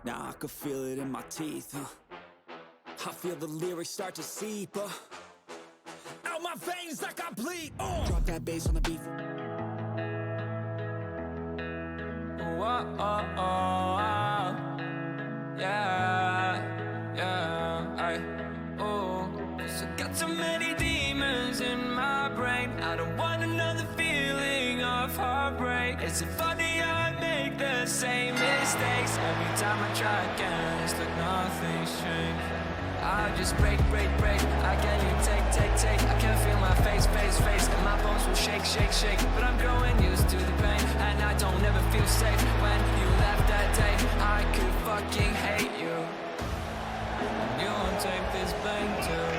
Now I could feel it in my teeth, I feel the lyrics start to seep out my veins like I bleed. Drop that bass on the beat. So got so many demons in my brain. I don't want another feeling of heartbreak. Is it funny how I make the same mistakes? Every time I try again, it's like nothing's changed. I just break. I get you take. I can feel my face. And my bones will shake. But I'm growing used to the pain, and I don't ever feel safe. When you left that day, I could fucking hate you. You won't take this blame too.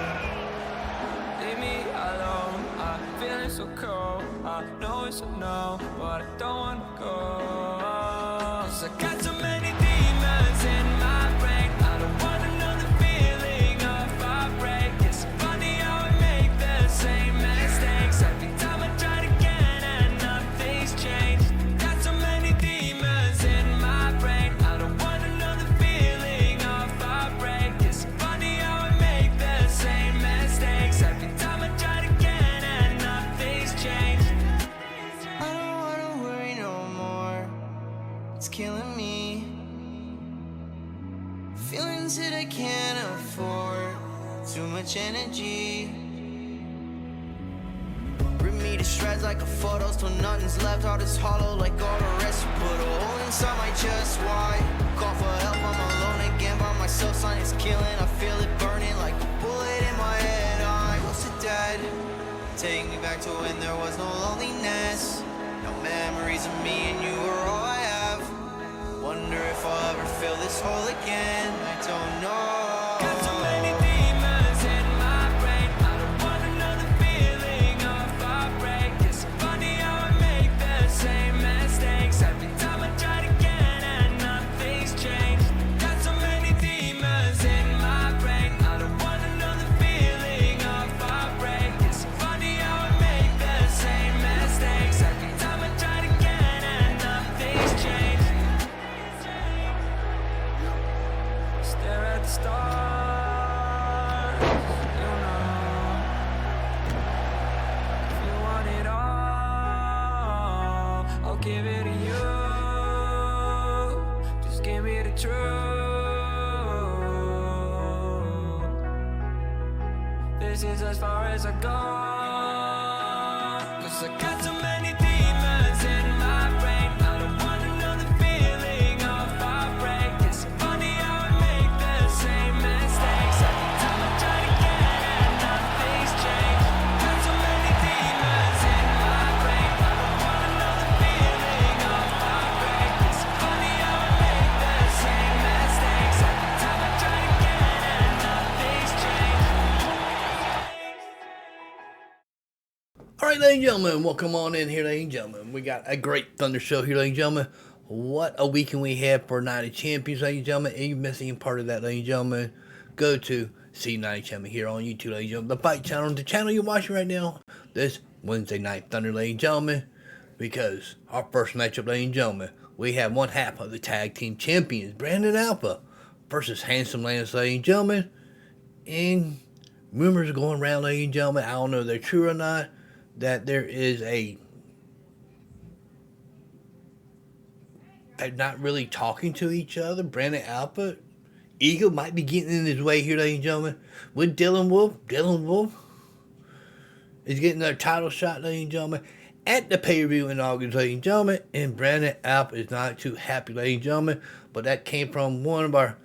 Leave me alone, I'm feeling so cold. I know it's a no, but I don't wanna go. 'Cause I got so many demons in my brain. I don't want another feeling of heartbreak. It's funny how I make the same mistakes. Every time I try again and nothing's changed. Got so many demons in my brain. I don't want another feeling of heartbreak. It's funny how I make the same mistakes. Every time I try again and nothing's changed. I don't wanna worry no more. It's killing me. Feelings that I can't afford. Too much energy. Rip me to shreds like a photos till nothing's left. All this hollow like all the rest. You put a hole inside my chest. Why? Call for help, I'm alone again by myself. Sun is killing, I feel it burning like a bullet in my head. I'm close to dead. Take me back to when there was no loneliness. No memories of me and you were all I have. Wonder if I'll ever feel this hole again. I don't know. Got so many demons in my brain. I don't want another feeling of heartbreak. It's funny how I make the same mistakes. Every time I try again and nothing's changed. Got so many demons in my brain. I don't want another feeling of heartbreak. It's funny how I make the same mistakes. Every time I try again and nothing's changed. Stare at the stars, you know. If you want it all, I'll give it to you. Just give me the truth. This is as far as I go. 'Cause I got so many demons in my brain. I don't want another feeling of heartbreak. It's funny how I make the same mistakes. Every time I try again and nothing's changed. Got so many demons in my brain. I don't want another feeling of heartbreak. It's funny how I make the same mistakes. Every time I try again and nothing's changed. Alright, ladies and gentlemen, welcome on in here, ladies and gentlemen. We got a great Thunder show here, ladies and gentlemen. What a weekend we had for Night of Champions, ladies and gentlemen. If you're missing part of that, ladies and gentlemen, go to see Night of Champions here on YouTube, ladies and gentlemen. The Fight Channel, the channel you're watching right now, this Wednesday Night Thunder, ladies and gentlemen. Because our first matchup, ladies and gentlemen, we have one half of the tag team champions, Brandon Alpha versus Handsome Lance, ladies and gentlemen. And rumors are going around, ladies and gentlemen, I don't know if they're true or not, that there is they're not really talking to each other. Brandon Alpha, Eagle might be getting in his way here, ladies and gentlemen, with Dylan Wolf. Dylan Wolf is getting their title shot, ladies and gentlemen, at the pay-per-view in August, ladies and gentlemen. And Brandon Alpha is not too happy, ladies and gentlemen, but that came from one of our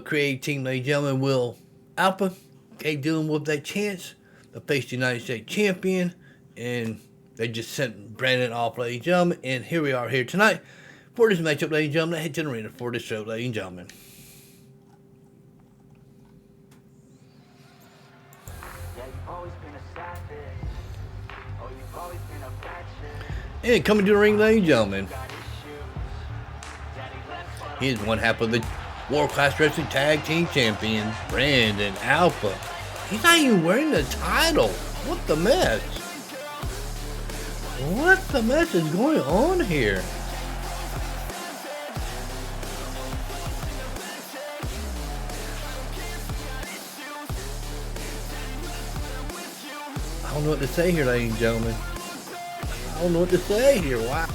creative team, ladies and gentlemen. Will Alpha gave Dylan Wolf that chance to face the United States champion, and they just sent Brandon off, ladies and gentlemen. And here we are here tonight for this matchup, ladies and gentlemen. Head to the arena for this show, ladies and gentlemen. And coming to the ring, ladies and gentlemen, he is one half of the World Class Wrestling Tag Team Champion, Brandon Alpha. He's not even wearing the title. What the mess? What the mess is going on here? don't know what to say here, ladies and gentlemen. I don't know what to say here. Wow.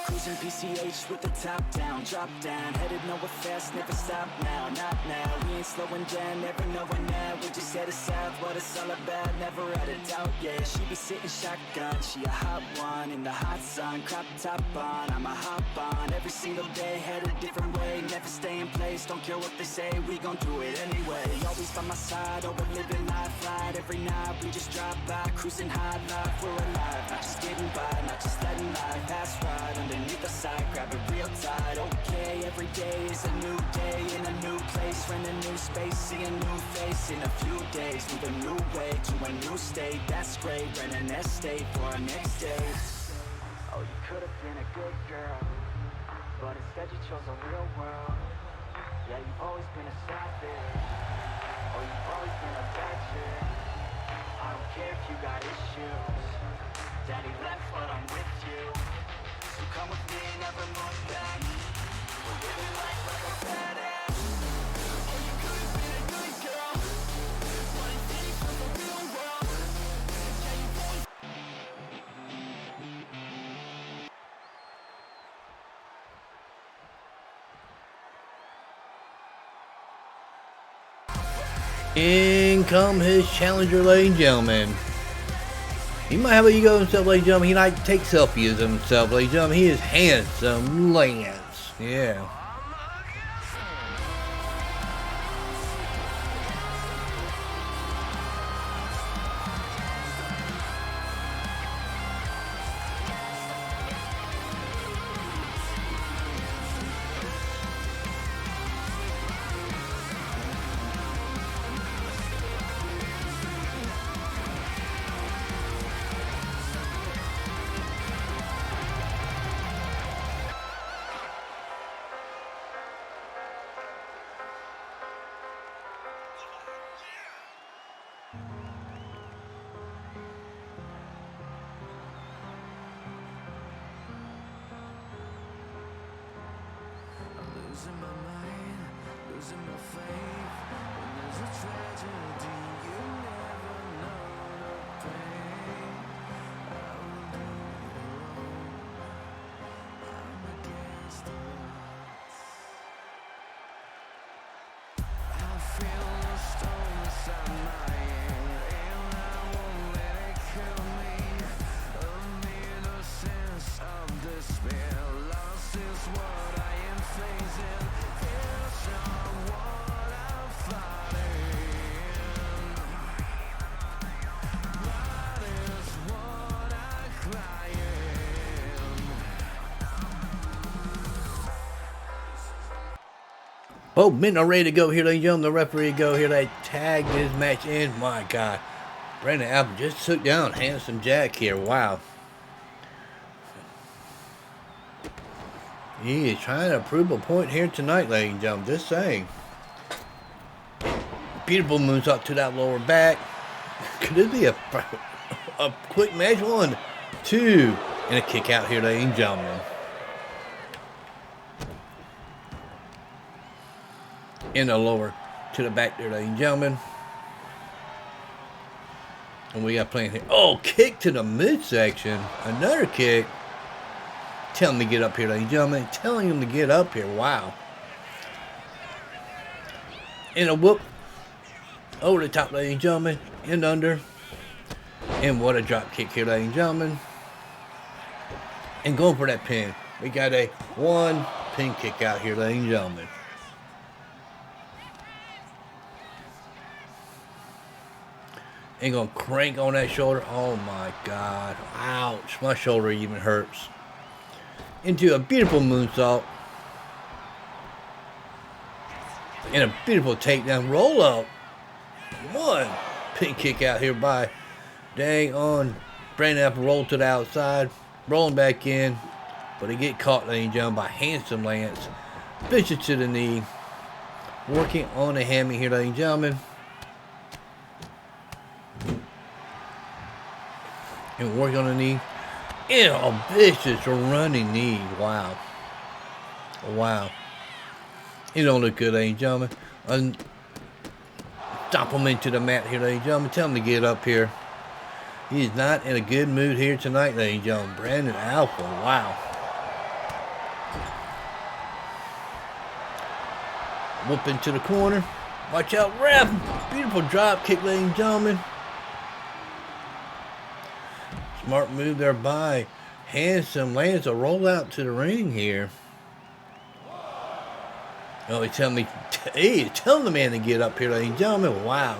Cruising PCH with the top down, drop down, headed nowhere fast, never stop now, not now. We ain't slowing down, never knowing now. We just headed south, what it's all about, never had a doubt, yeah. She be sitting shotgun, she a hot one in the hot sun, crop top on, I'm a hop on every single day, head a different way, never stay in place, don't care what they say, we gon' do it anyway. Always by my side, oh we're living life right, every night we just drive by, cruising high life, we're alive, not just getting by, not just letting life pass right underneath the side, grab it real tight. Okay, every day is a new day in a new place, rent a new space, see a new face in a few days, move a new way to a new state, that's great, rent an estate for our next date. Oh, you could have been a good girl, but instead you chose a real world. Yeah, you've always been a savage, oh, you've always been a bad chick. I don't care if you got issues, daddy left but I'm with you. So come with me, never look back. We're living life like a badass. Oh, you could have been a good girl, but instead you chose the real world. Yeah, you've always In come his challenger, ladies and gentlemen. He might have an ego himself, ladies and gentlemen. He like to take selfies of himself, ladies and gentlemen. He is handsome Lance. Yeah. Losing my mind, losing my faith. When there's a tragedy, you never know the pain. I will do it alone. I'm against the odds. I feel a storm inside my head, and I won't let it kill me. Amid a sense of despair, lost is what I am facing. Fears are what I'm fighting. Blood is what I'm crying. Both men are ready to go here, ladies and gentlemen. The referee to go here. They tag this match in. My God. Brandon Allen just took down Handsome Jack here. Wow. He is trying to prove a point here tonight, ladies and gentlemen. Just saying. Beautiful moonsault to that lower back. Could this be a quick match? 1, 2, and a kick out here, ladies and gentlemen. In the lower to the back there, ladies and gentlemen. And we got playing here. Oh, kick to the midsection. Another kick. Telling him to get up here, ladies and gentlemen. Telling him to get up here. Wow. And a whoop. Over the top, ladies and gentlemen. And under. And what a drop kick here, ladies and gentlemen. And going for that pin. We got a 1 pin kick out here, ladies and gentlemen. And gonna crank on that shoulder. Oh my God. Ouch. My shoulder even hurts. Into a beautiful moonsault. And a beautiful takedown. Roll up. 1 pin kick out here by dang on Brandon Apple. Roll to the outside. Rolling back in. But he get caught, ladies and gentlemen, by Handsome Lance. Vicious to the knee. Working on the hammy here, ladies and gentlemen. And working on the knee. And a vicious running knee. Wow. Wow. It don't look good, ladies and gentlemen. Stop him into the mat here, ladies and gentlemen. Tell him to get up here. He is not in a good mood here tonight, ladies and gentlemen. Brandon Alpha, wow. Whoop into the corner. Watch out, ref. Beautiful drop kick, ladies and gentlemen. Smart move there by Handsome. Lands a rollout to the ring here. Oh, he's telling me, telling the man to get up here, ladies and gentlemen. Wow.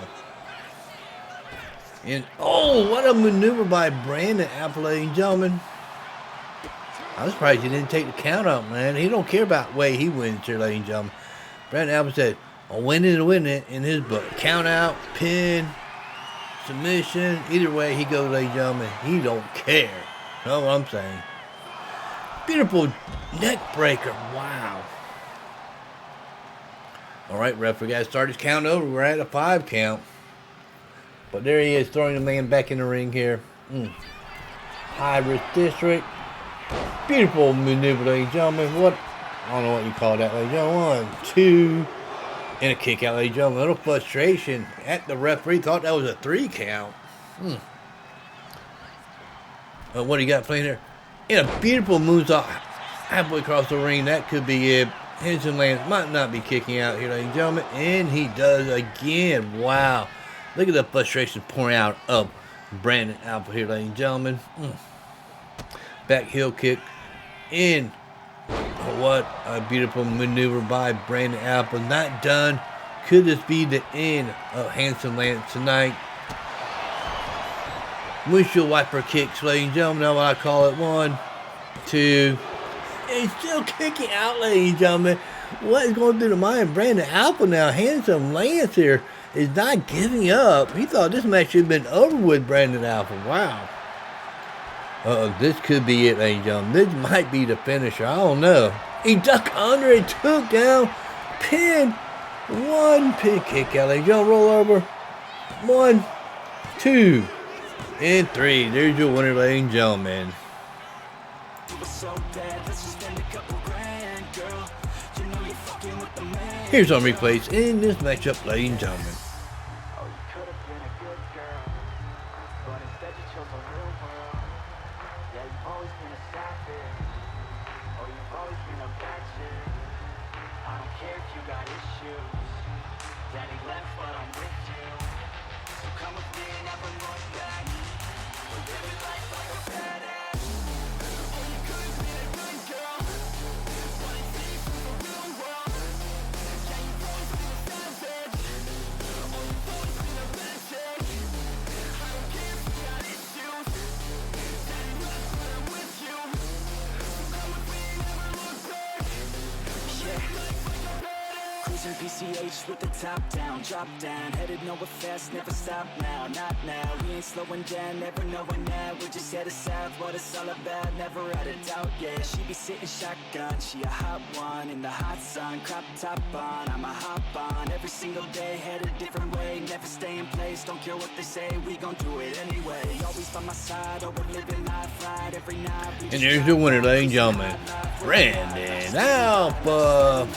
And oh, what a maneuver by Brandon Alpha, ladies and gentlemen. I was surprised he didn't take the count out, man. He don't care about the way he wins here, ladies and gentlemen. Brandon Alpha said, "I'll win it and win it" in his book. Count out, pin, submission. Either way he goes, ladies and gentlemen. He don't care. You know what I'm saying? Beautiful neck breaker. Wow. All right, ref, we got to start his count over. We're at a 5 count. But there he is, throwing the man back in the ring here. High risk district. Beautiful maneuver, ladies and gentlemen. What? I don't know what you call that, ladies and gentlemen. 1, 2, and a kick out, ladies and gentlemen. A little frustration at the referee. Thought that was a 3 count. What do you got playing there? And a beautiful moonsault halfway across the ring. That could be it. Henson Lance might not be kicking out here, ladies and gentlemen. And he does again. Wow. Look at the frustration pouring out of Brandon Alpha here, ladies and gentlemen. Back heel kick. And what a beautiful maneuver by Brandon Alpha. Not done. Could this be the end of Handsome Lance tonight? Windshield wiper kicks, ladies and gentlemen. That's what I call it. 1, 2. And he's still kicking out, ladies and gentlemen. What is going through the mind of Brandon Alpha now? Handsome Lance here is not giving up. He thought this match should have been over with Brandon Alpha. Wow. This could be it, ladies and gentlemen. This might be the finisher. I don't know. He ducked under and took down. Pin. 1 pin kick out, ladies and gentlemen. Roll over. 1, 2, and 3. There's your winner, ladies and gentlemen. Here's some replays in this matchup, ladies and gentlemen. PCH with the top down, drop down, headed nowhere fast, never stop now, not now, we ain't slowing down, never knowing now, we're just headed south, what it's all about, never out of doubt, yeah, she be sitting shotgun, she a hot one, in the hot sun, crop top on, I'ma hop on, every single day, headed a different way, never stay in place, don't care what they say, we gon' do it anyway, always by my side, oh we're living life right, every night, we and there's the winner, ladies and gentlemen, Brandon Alpha.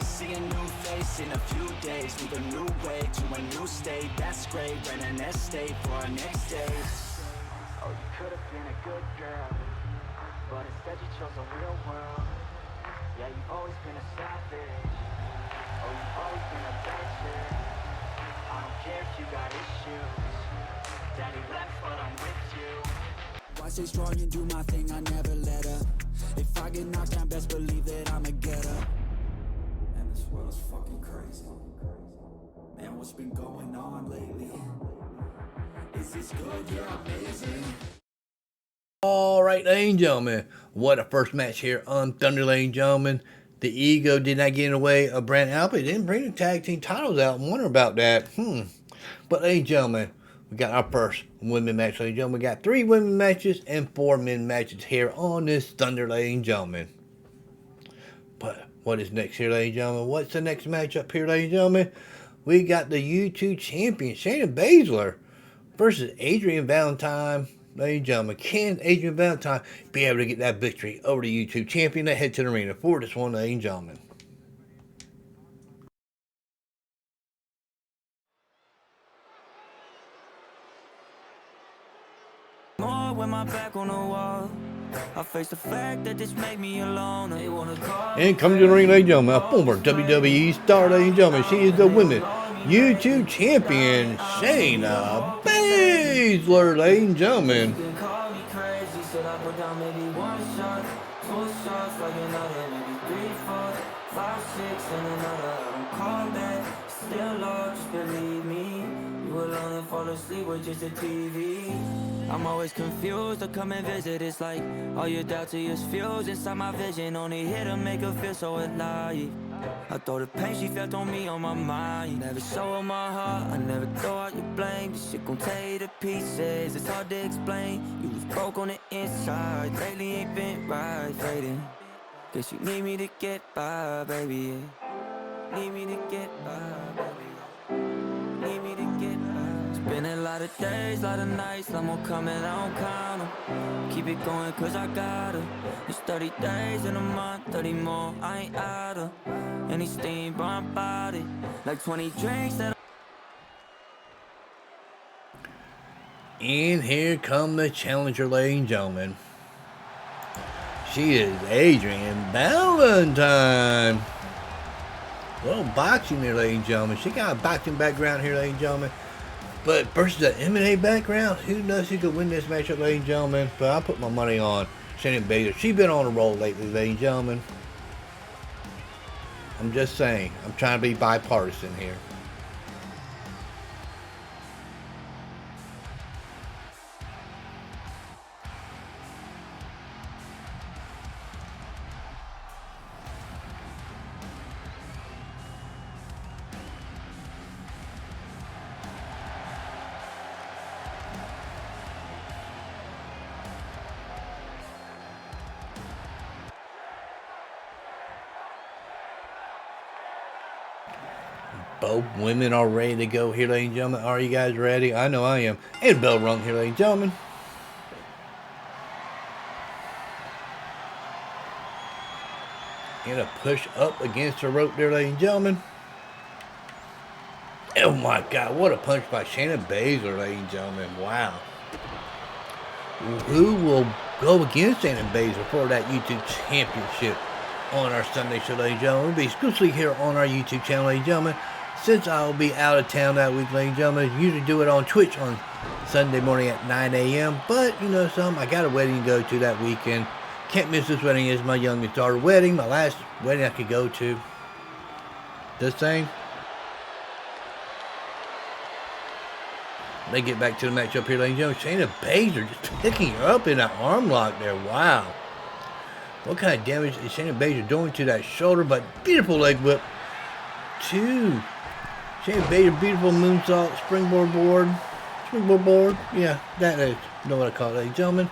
See a new face in a few days. Move a new way to a new state. That's great. Rent an estate for our next day. Oh, you could have been a good girl, but instead you chose a real world. Yeah, you've always been a savage. Oh, you've always been a bad chick. I don't care if you got issues. Daddy left, but I'm with you. I stay strong and do my thing. I never let up. If I get knocked down, best believe that I'ma get up. This world is fucking crazy. Man, what's been going on lately? Is this good? Yeah, amazing. All right, ladies and gentlemen. What a first match here on Thunder, ladies and gentlemen. The ego did not get in the way of Brandon Alpha. He didn't bring the tag team titles out. I wonder about that. But, ladies and gentlemen, we got our first women match, ladies and gentlemen. We got 3 women matches and 4 men matches here on this Thunder, ladies and gentlemen. But what is next here, ladies and gentlemen? What's the next matchup here, ladies and gentlemen? We got the YouTube champion, Shayna Baszler, versus Adrian Valentine. Ladies and gentlemen, can Adrian Valentine be able to get that victory over the YouTube champion? They head to the arena for this one, ladies and gentlemen. with my back on the wall. I face the fact that this made me alone. They wanna call And coming to the ring, ladies and gentlemen, a former WWE star, ladies and gentlemen. She is the women's YouTube champion, Shayna Baszler, ladies and gentlemen. You can call me crazy, said I put down maybe one shot, two shots, like another, maybe 3, 4, 5, 6, and another. I don't call that, still love, just believe me. You alone and fall asleep with just a TV. I'm always confused to come and visit. It's like all your doubts are just fused inside my vision. Only here to make her feel so alive. I throw the pain she felt on me on my mind. Never show her my heart, I never throw out your blame. This shit gon' tear you to pieces, it's hard to explain. You was broke on the inside, lately ain't been right, fading. Guess you need me to get by, baby, yeah. Need me to get by, baby. Need me to get by. It's been a lot of days, lot of nights, I'm gonna come and I don't count 'em. Keep it going cause I gotta. It's 30 days in a month, 30 more, I ain't out of. Any steam, but I'm about it. Like 20 drinks that And here come the challenger, ladies and gentlemen. She is Adrian Valentine. Well, boxing here, ladies and gentlemen. She got a boxing background here, ladies and gentlemen. But versus an M&A background, who knows who could win this matchup, ladies and gentlemen. But I'll put my money on Shayna Baszler. She's been on a roll lately, ladies and gentlemen. I'm just saying. I'm trying to be bipartisan here. Both women are ready to go here, ladies and gentlemen. Are you guys ready? I know I am. And bell rung here, ladies and gentlemen. And a push up against the rope there, ladies and gentlemen. Oh my God, what a punch by Shayna Baszler, ladies and gentlemen. Wow. Who will go against Shayna Baszler for that YouTube championship on our Sunday show, ladies and gentlemen? It'll be exclusively here on our YouTube channel, ladies and gentlemen. Since I'll be out of town that week, ladies and gentlemen, I usually do it on Twitch on Sunday morning at 9 a.m. But, you know something, I got a wedding to go to that weekend. Can't miss this wedding. It's my youngest daughter's wedding, my last wedding I could go to. This thing. They get back to the matchup here, ladies and gentlemen. Shayna Baszler just picking her up in that arm lock there. Wow. What kind of damage is Shayna Baszler doing to that shoulder? But beautiful leg whip. Two. Shayna Baszler, beautiful moonsault, springboard board. Springboard board. Yeah, that is. You know what I call it, ladies and gentlemen.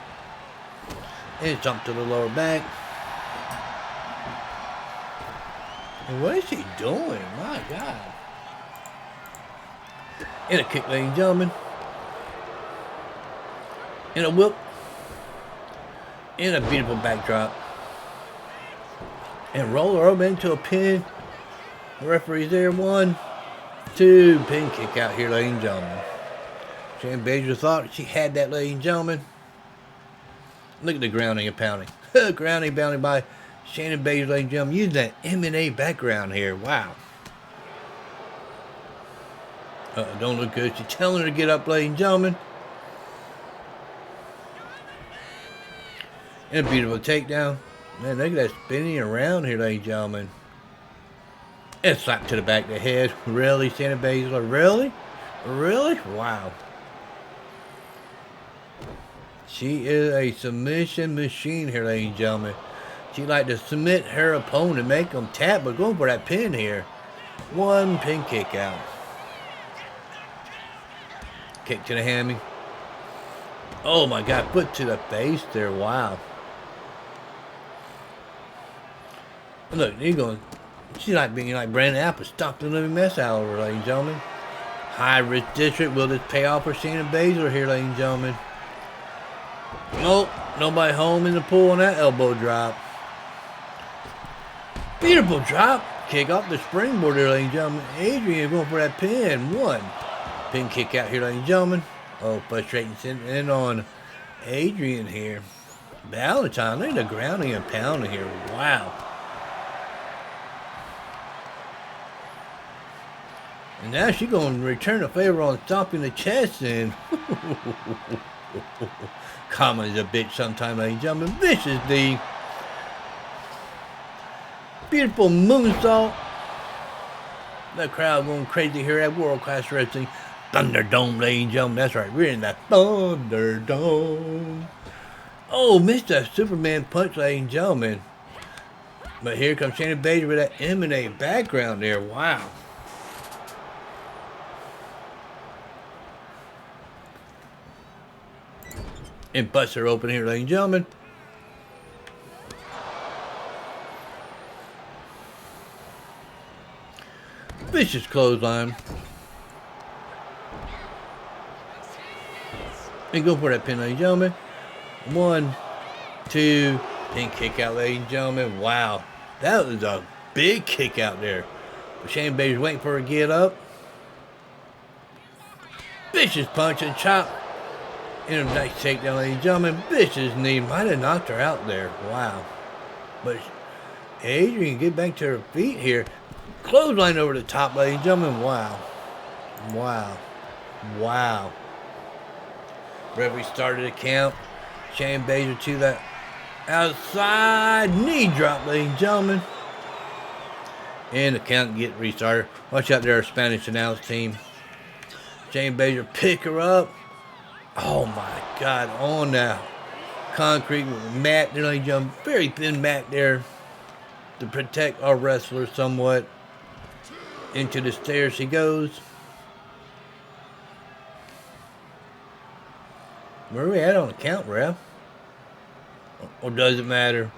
And jump to the lower back. And what is she doing? My God. And a kick, ladies and gentlemen. And a whip. And a beautiful backdrop. And roll her over into a pin. The referee's there. 1, 2. Pin kick out here, ladies and gentlemen. Shayna Baszler thought she had that, ladies and gentlemen. Look at the grounding and pounding. Grounding, pounding by Shayna Baszler, ladies and gentlemen. Using that M&A background here. Wow. Don't look good. She's telling her to get up, ladies and gentlemen. And a beautiful takedown. Man, look at that spinning around here, ladies and gentlemen. And a slap to the back of the head. Really, Shayna Baszler? Really? Really? Wow. She is a submission machine here, ladies and gentlemen. She like to submit her opponent, make them tap, but going for that pin here. 1 pin kick out. Kick to the hammy. Oh my God, foot to the face there. Wow. Look, you're going. She's like being like Brandon Apple, stomped the living mess out of her, ladies and gentlemen. High risk district. Will this pay off for Shayna Baszler here, ladies and gentlemen? Nope, nobody home in the pool on that elbow drop. Beautiful drop kick off the springboard here, ladies and gentlemen. Adrian going for that pin. 1 pin kick out here, ladies and gentlemen. Oh, frustrating in on Adrian here. Valentine, look at the grounding and pounding here. Wow. And now she's going to return the favor on stomping the chest and common as a bitch sometime, ladies and gentlemen. Vicious D. Beautiful moonsault. The crowd going crazy here at World Class Wrestling. Thunderdome, ladies and gentlemen. That's right. We're in the Thunderdome. Oh, missed that Superman punch, ladies and gentlemen. But here comes Shayna Baszler with that M&A background there. Wow. And Baszler open here, ladies and gentlemen. Vicious clothesline. And go for that pin, ladies and gentlemen. 1, 2, pin kick out, ladies and gentlemen. Wow. That was a big kick out there. But Shayna Baszler's waiting for her to get up. Vicious punch and chop. And a nice takedown, ladies and gentlemen. Vicious knee. Might have knocked her out there. Wow. But Adrian get back to her feet here. Clothesline over the top, ladies and gentlemen. Wow. Wow. Wow. Referee started the count. Shayna Baszler to that outside knee drop, ladies and gentlemen. And the count get restarted. Watch out there, our Spanish announce team. Shayna Baszler pick her up. Oh my God, on that concrete with a mat there, ladies and gentlemen. Very thin mat there to protect our wrestler somewhat. Into the stairs she goes. Where are we at on the count, ref? Or does it matter?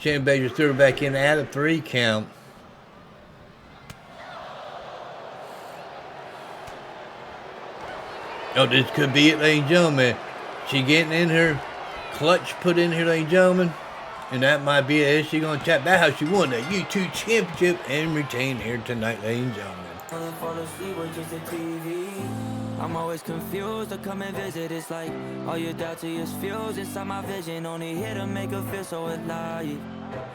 Shayna Baszler threw her back in at a 3 count. Oh, this could be it, ladies and gentlemen. She getting in her clutch put in here, ladies and gentlemen. And that might be it. She's going to tap that how she won the YouTube Championship and retain here tonight, ladies and gentlemen. I'm always confused to come and visit. It's like all your doubts are just fused inside my vision. Only here to make her feel so alive.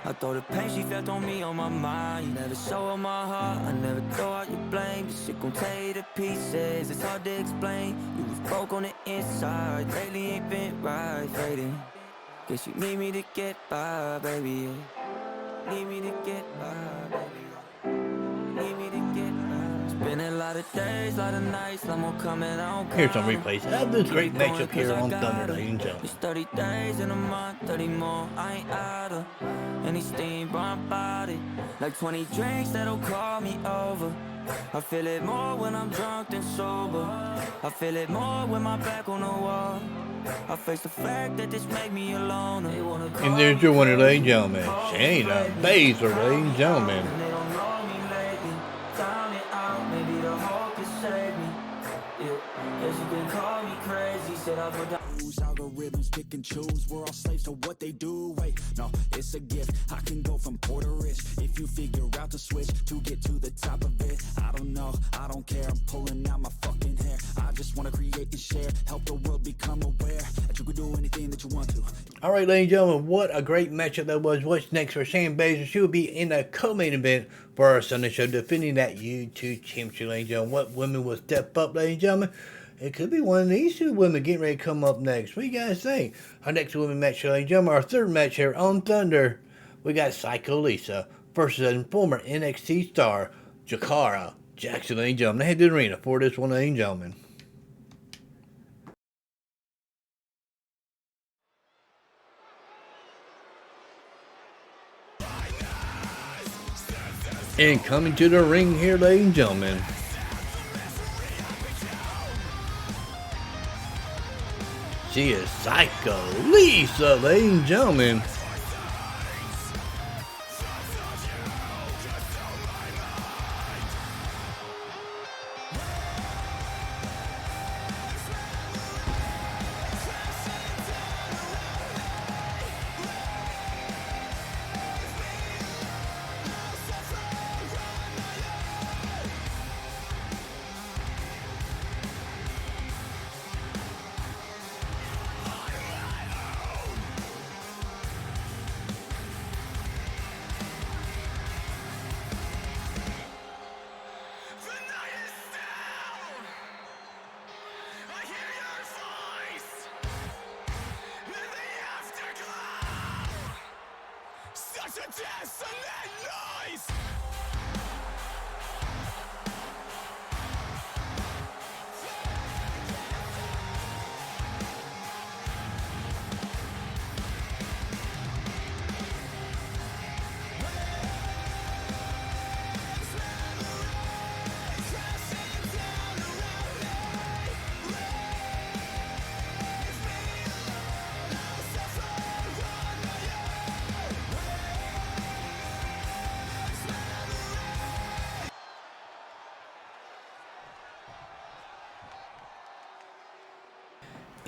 I throw the pain she felt on me on my mind. Never show her my heart, I never throw out your blame. This shit gon' tear you to pieces, it's hard to explain. You was broke on the inside, lately ain't been right, fading. Guess you need me to get by, baby. Need me to get by, baby. Need me to get by. Been a lot of days, lot of nights, I'm gonna come and I don't. Here's some replays of this great matchup here on Thunder, ladies and gentlemen. It's 30 days in a month, 30 more, I ain't out of any steam, but I'm body. Like 20 drinks that'll call me over. I feel it more when I'm drunk than sober. I feel it more when my back on the wall. I face the fact that this make me alone. And there's your winner, ladies and gentlemen. Shayna Baszler, ladies and gentlemen. Algorithms pick and choose. We're all slaves to what they do. Wait, no, it's a gift. I can go from poor to rich if you figure out the switch to get to the top of it. I don't know, I don't care. I'm pulling out my fucking hair. I just want to create and share, help the world become aware that you can do anything that you want to. All right, ladies and gentlemen, what a great matchup that was. What's next for Shayna Baszler? She will be in the co-main event for our Sunday show, defending that YouTube championship, ladies and gentlemen. What women will step up, ladies and gentlemen? It could be one of these two women getting ready to come up next. What do you guys think? Our next women match, ladies and gentlemen, our third match here on Thunder. We got Psycho Lisa versus a former NXT star, Jakara Jackson, ladies and gentlemen. They head to the arena for this one, ladies and gentlemen. And coming to the ring here, ladies and gentlemen. She is Psycho Lisa, ladies and gentlemen.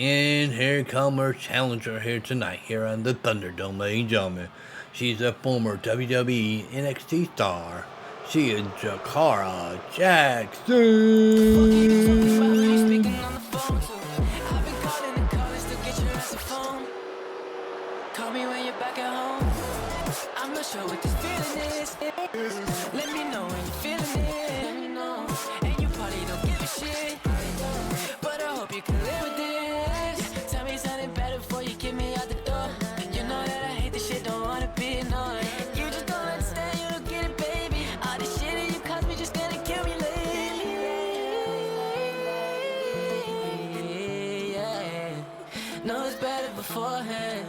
And here comes our challenger here tonight, here on the Thunderdome, ladies and gentlemen. She's a former WWE NXT star. She is Jakara Jackson. Call me when you're back at home. I'm not sure what this feeling is. Let me know when you're feeling it. Let me know. And you probably don't give a shit, but I hope you can live with this. Tell me something better before you get me out the door. You know that I hate this shit, don't wanna be annoyed. You just don't understand, you don't get it, baby. All this shit that you caused me just gonna kill me lately. Yeah. Know it's better beforehand.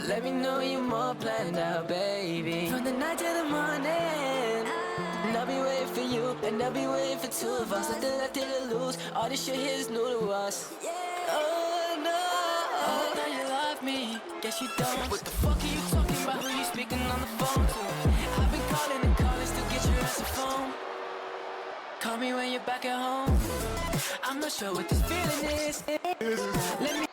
Let me know you're more planned out, baby. From the night to the morning, and I'll be waiting for you, and I'll be waiting for two of us. Nothing left to lose, all this shit here is new to us. Oh no, oh, now you love me, guess you don't. What the fuck are you talking about? Who you speaking on the phone to? I've been calling and calling, still get your ass a phone. Call me when you're back at home. I'm not sure what this feeling is. Let me.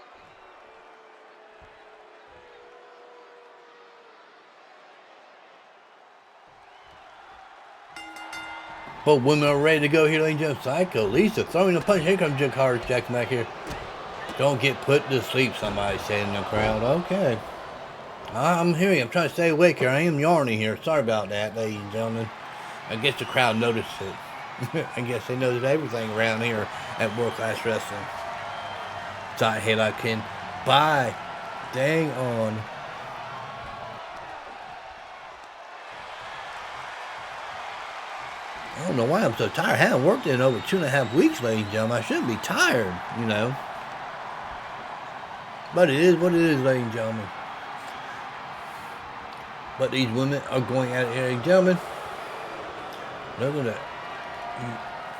Both women are ready to go here, ladies and gentlemen. Psycho Lisa throwing a punch. Here comes Jakara Jackson back here. Don't get put to sleep, somebody said in the crowd. Okay. I'm hearing. I'm trying to stay awake here. I am yarning here. Sorry about that, ladies and gentlemen. I guess the crowd noticed it. I guess they noticed everything around here at World Class Wrestling. Side headlock can buy. Dang on. I don't know why I'm so tired. I haven't worked in over 2.5 weeks, ladies and gentlemen. I shouldn't be tired, you know. But it is what it is, ladies and gentlemen. But these women are going at it here, ladies and gentlemen. Look at that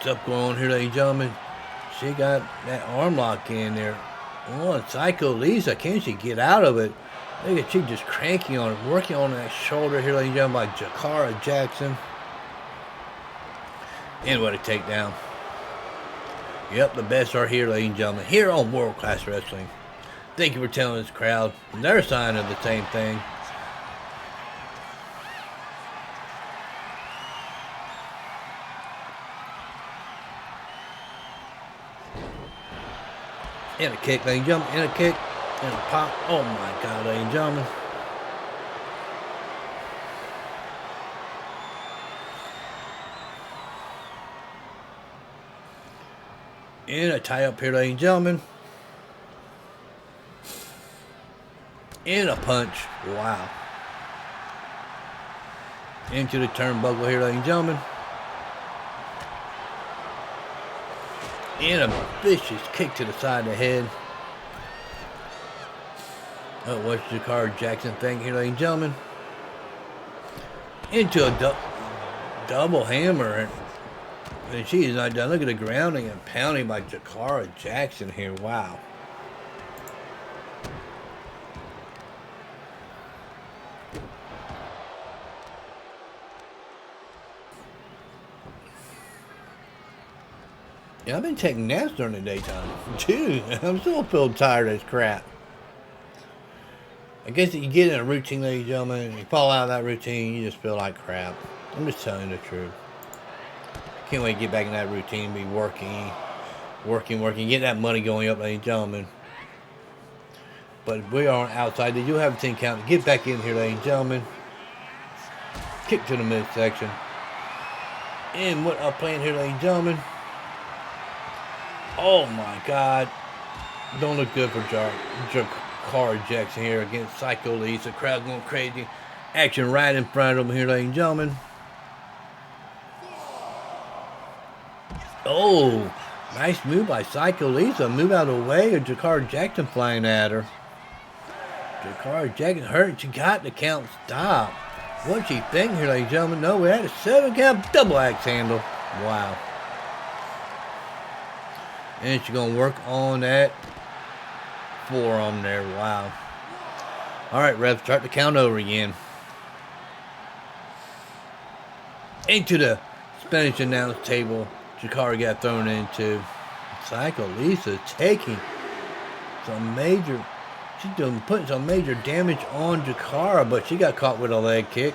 stuff going on here, ladies and gentlemen. She got that arm lock in there. Oh, Psycho Lisa, can't she get out of it? Look at she just cranking on it, working on that shoulder here, ladies and gentlemen, by Jakara Jackson. And what a takedown. Yep, the best are here, ladies and gentlemen, here on World Class Wrestling. Thank you for telling this crowd their sign of the same thing. And a kick, ladies and gentlemen, and a kick, and a pop. Oh my God, ladies and gentlemen. And a tie up here, ladies and gentlemen. And a punch. Wow. Into the turnbuckle here, ladies and gentlemen. And a vicious kick to the side of the head. Oh, what's Jakara Jackson thing here, ladies and gentlemen? Into a double hammer. And she is not done. Look at the grounding and pounding by Jakara Jackson here. Wow. Yeah, I've been taking naps during the daytime. Dude, I'm still feeling tired as crap. I guess if you get in a routine, ladies and gentlemen, and you fall out of that routine, you just feel like crap. I'm just telling you the truth. Can't wait to get back in that routine, be working, get that money going up, ladies and gentlemen. But we are outside. They do have a 10 count. Get back in here, ladies and gentlemen. Kick to the midsection. And what I'm playing here, ladies and gentlemen. Oh my God. Don't look good for Jakara Jackson here against Psycho Lisa. Crowd going crazy. Action right in front of them here, ladies and gentlemen. Oh, nice move by Psycho Lisa. Move out of the way of Jakara Jackson flying at her. Jakara Jackson hurt. She got the count stop. What's she thinking here, ladies and gentlemen? No, we had a 7 count double axe handle. Wow. And she's going to work on that forearm there. Wow. All right, ref, start the count over again. Into the Spanish announce table. Jakara got thrown into. Psycho Lisa taking some major, putting some major damage on Jakara, but she got caught with a leg kick.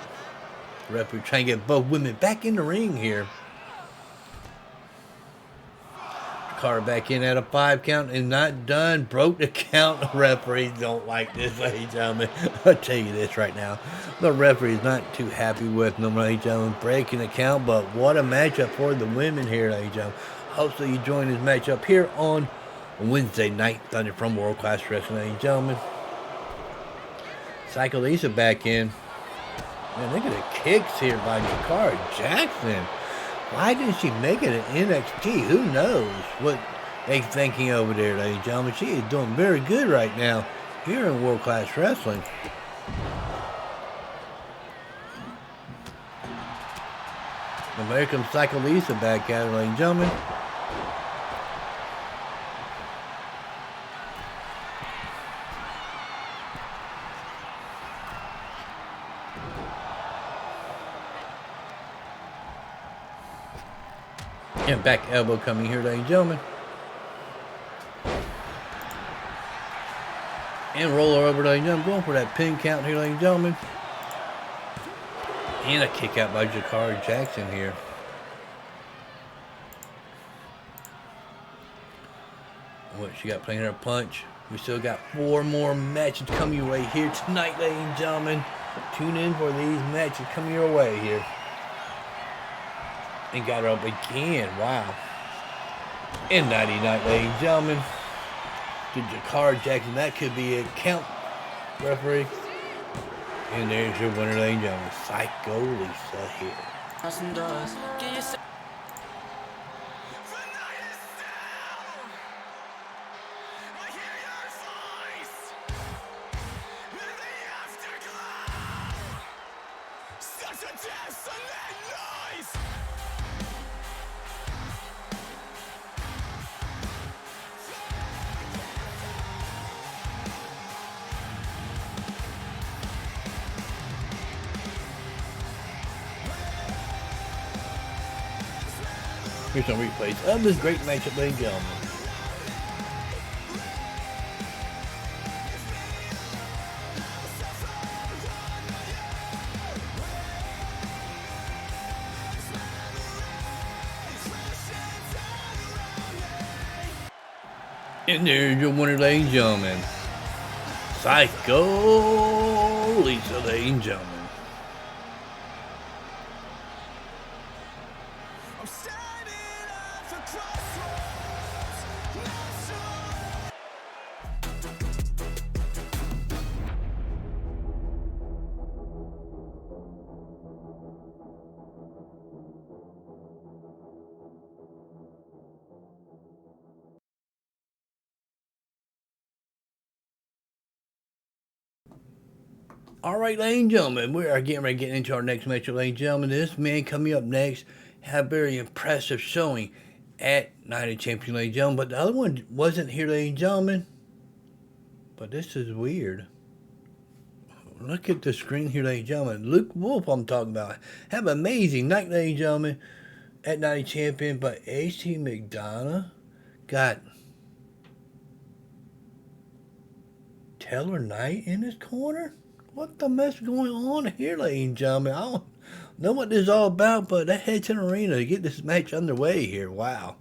The referee trying to get both women back in the ring here. Jakara back in at a 5 count and not done. Broke the count. The referees don't like this, ladies and gentlemen. I'll tell you this right now. The referee is not too happy with them, ladies and gentlemen, breaking the count. But what a matchup for the women here, ladies and gentlemen. Hopefully you join this matchup here on Wednesday night Thunder from World Class Wrestling, ladies and gentlemen. Psycho Lisa back in. Man, look at the kicks here by Jakara Jackson. Why didn't she make it in NXT? Who knows what they thinking over there, ladies and gentlemen. She is doing very good right now here in World Class Wrestling. And here comes Psycho Lisa back at her, ladies and gentlemen. And back elbow coming here, ladies and gentlemen. And roll her over, ladies and gentlemen. Going for that pin count here, ladies and gentlemen. And a kick out by Jakara Jackson here. What she got playing her punch. We still got 4 more matches coming your way here tonight, ladies and gentlemen. Tune in for these matches coming your way here. And got her up again. Wow. And 99, ladies and gentlemen. To Jakara Jackson. That could be a count, referee. And there's your winner, ladies and gentlemen. Psycho Lisa here. Here's some replays of this great matchup, ladies and gentlemen. And there's your winner, ladies and gentlemen. Psycho Lisa, ladies and gentlemen. All right, ladies and gentlemen, we are getting ready to get into our next matchup, ladies and gentlemen. This man coming up next had a very impressive showing at Night of Champions, ladies and gentlemen. But the other one wasn't here, ladies and gentlemen. But this is weird. Look at the screen here, ladies and gentlemen. Luke Wolf, I'm talking about. Have an amazing night, ladies and gentlemen, at Night of Champions. But AC McDonald got Taylor Knight in his corner? What the mess is going on here, ladies and gentlemen? I don't know what this is all about, but that heads in the arena to get this match underway here. Wow.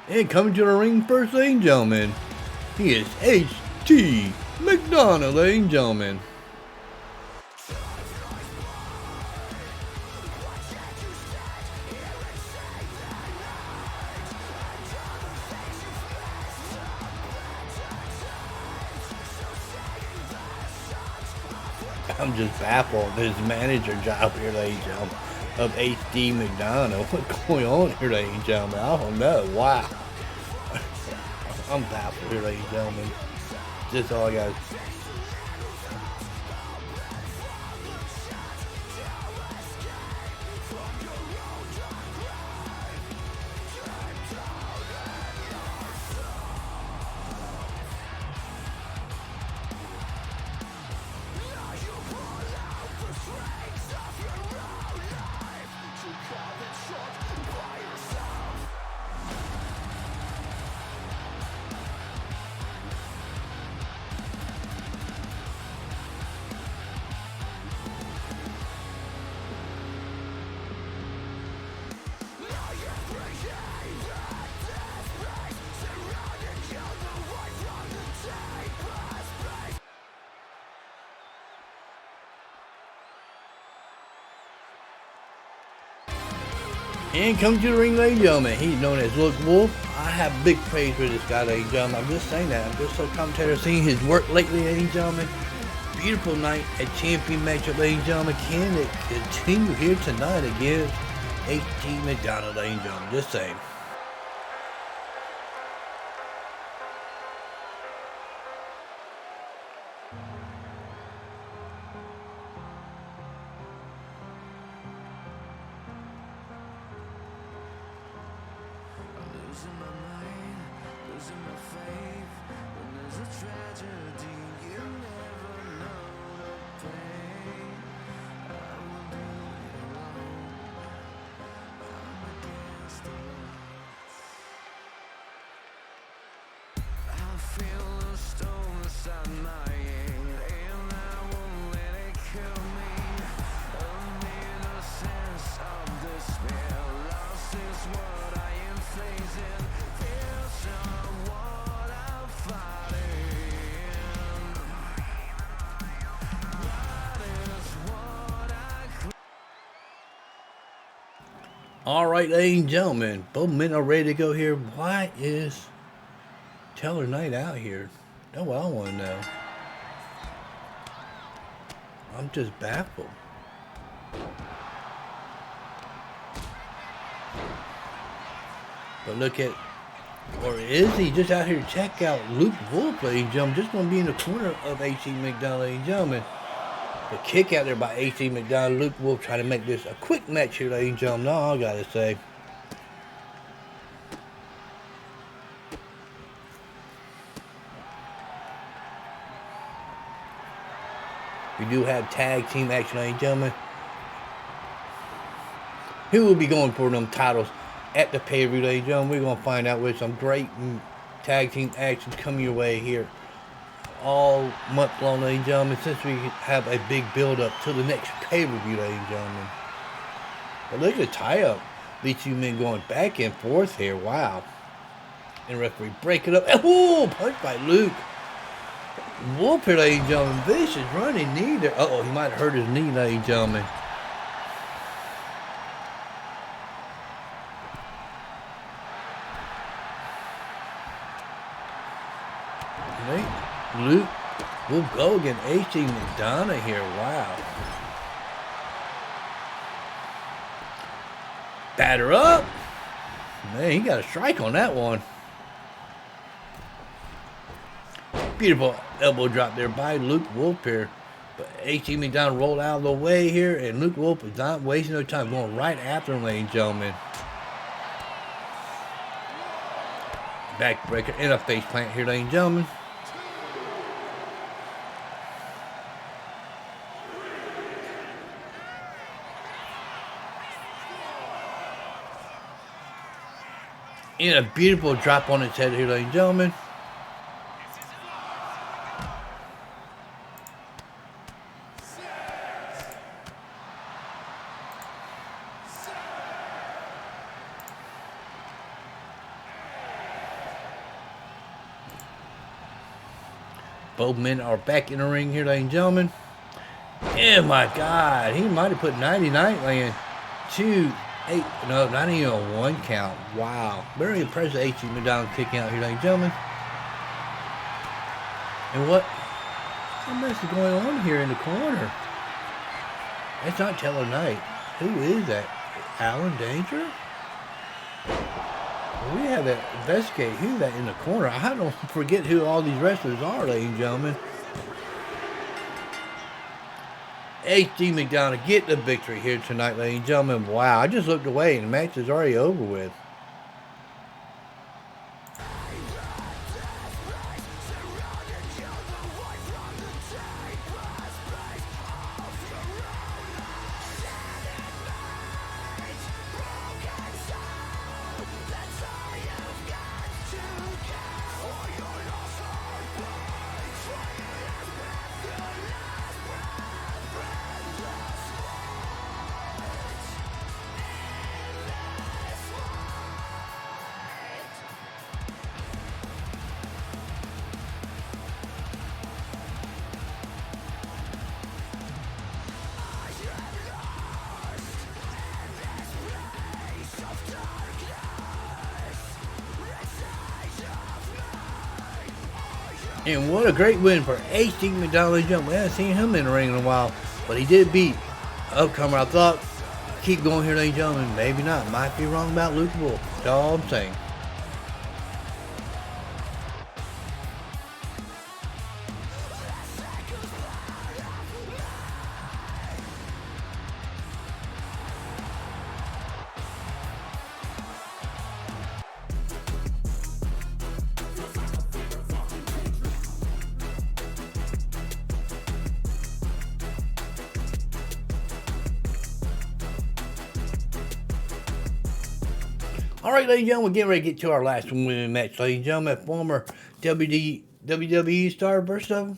And coming to the ring first, ladies and gentlemen, he is HT McDonald, ladies and gentlemen. I'm just baffled. His manager job here, ladies and gentlemen, of HD McDonald. What's going on here, ladies and gentlemen? I don't know. Wow. I'm baffled here, ladies and gentlemen. That's all I got. And come to the ring, ladies and gentlemen. He's known as Luke Wolf. I have big praise for this guy, ladies and gentlemen. I'm just saying that. I'm just so commentator seeing his work lately, ladies and gentlemen. Beautiful night at champion matchup, ladies and gentlemen. Can it continue here tonight against HD McDonald, ladies and gentlemen? Just saying. Losing my mind, losing my faith. When there's a tragedy, you never know the pain. I will do it alone. I'm against the lights. I feel a storm inside my head, and I won't let it kill me. I'm in a sense of despair. Lost is what I am facing. Feels of what I'm fighting. That is what I All right, ladies and gentlemen. Both men are ready to go here. Why is Taylor Knight out here? That's what I want to know. I'm just baffled. But look at, or is he just out here to check out Luke Wolf, ladies and gentlemen? Just going to be in the corner of AC McDonald, ladies and gentlemen. The kick out there by AC McDonald. Luke Wolf trying to make this a quick match here, ladies and gentlemen. No, I got to say. We do have tag team action, ladies and gentlemen. Who will be going for them titles at the pay-per-view, ladies and gentlemen? We're going to find out with some great tag team action coming your way here all month long, ladies and gentlemen, since we have a big build-up to the next pay-per-view, ladies and gentlemen. But look at the tie-up. These two men going back and forth here. Wow. And referee break it up. Oh, punch by Luke Wolf here, ladies and gentlemen. Vicious running knee there. Uh-oh, he might have hurt his knee, ladies and gentlemen. Luke will go against AC McDonald here. Wow. Batter up. Man, he got a strike on that one. Beautiful elbow drop there by Luke Wolf here. But AC McDonald rolled out of the way here, and Luke Wolf is not wasting no time, going right after him, ladies and gentlemen. Backbreaker and a face plant here, ladies and gentlemen. And a beautiful drop on its head here, ladies and gentlemen. Both men are back in the ring here, ladies and gentlemen. Oh my God, he might have put 99 laying 2, 8, no, not even a 1 count. Wow. Very impressive AC McDonald kicking out here, ladies and gentlemen. And what mess is going on here in the corner? That's not Taylor Knight. Who is that? Alan Danger? Well, we have to investigate who's that in the corner. I don't forget who all these wrestlers are, ladies and gentlemen. H.D. McDonald get the victory here tonight, ladies and gentlemen. Wow, I just looked away and the match is already over with. And what a great win for H.D. McDonald. We haven't seen him in the ring in a while, but he did beat upcomer. I thought, keep going here, ladies and gentlemen. Maybe not. Might be wrong about Luke Wolf. That's all I'm saying. Alright, ladies and gentlemen, we're getting ready to get to our last women's match, ladies and gentlemen. Former WWE star versus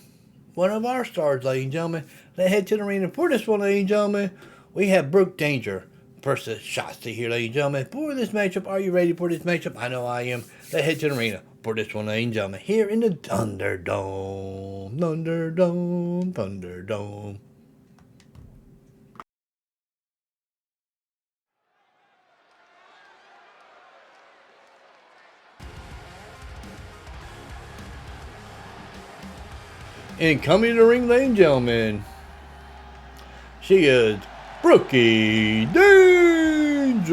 one of our stars, ladies and gentlemen. Let's head to the arena. For this one, ladies and gentlemen, we have Brooke Danger versus Shotzi here, ladies and gentlemen. For this matchup, are you ready for this matchup? I know I am. Let's head to the arena for this one, ladies and gentlemen. Here in the Thunderdome. Thunderdome. Thunderdome. And coming to the ring, ladies and gentlemen, she is Brookie Danger.